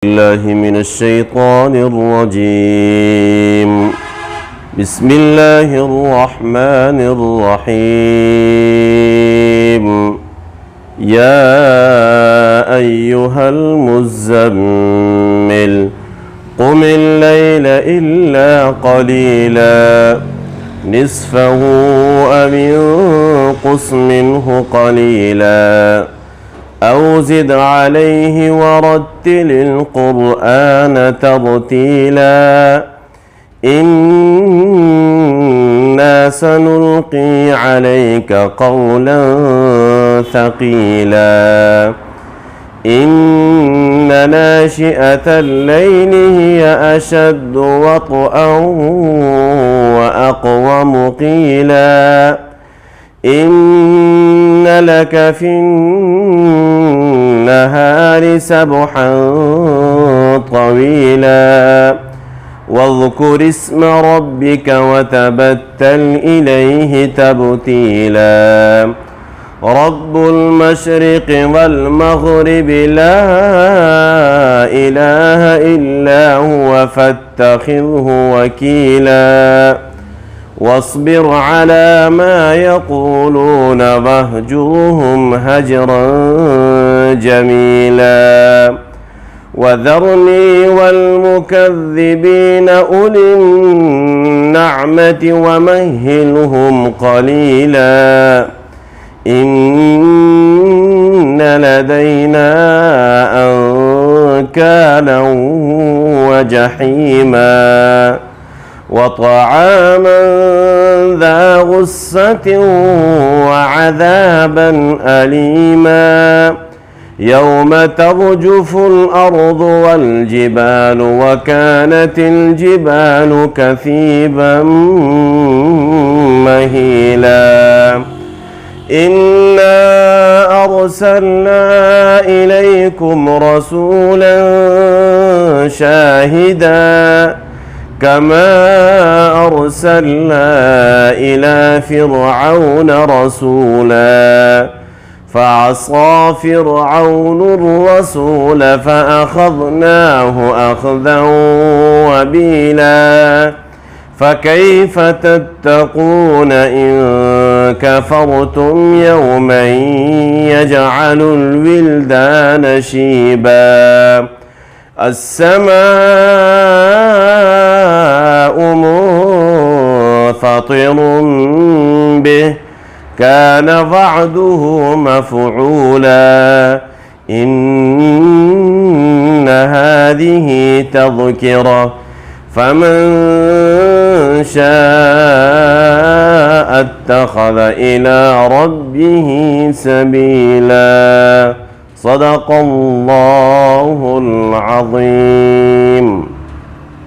الله من الشيطان الرجيم. بسم الله الرحمن الرحيم. يا أيها المزمل قم الليل إلا قليلا نصفه أو انقص منه قليلا أو زد عليه ورتل القرآن ترتيلا إنا سنلقي عليك قولا ثقيلا إن ناشئة الليل هي أشد وطئا وأقوم قيلا إن لك في النهار سبحا طويلا واذكر اسم ربك وتبتل إليه تبتيلا رب المشرق والمغرب لا إله إلا هو فاتخذه وكيلا واصبر على ما يقولون واهجرهم هجرا جميلا وذرني والمكذبين أولي النعمة ومهلهم قليلا إن لدينا أنكالا وجحيما وطعاما ذا غصة وعذابا أليما يوم ترجف الأرض والجبال وكانت الجبال كثيبا مهيلا إنا أرسلنا إليكم رسولا شاهدا كما أرسلنا إلى فرعون رسولا فعصى فرعون الرسول فأخذناه أخذا وبيلا فكيف تتقون إن كفرتم يوما يجعل الولدان شيبا السماء منفطر به كان وعده مفعولا إن هذه تذكرة فمن شاء اتخذ إلى ربه سبيلا صدق الله العظيم.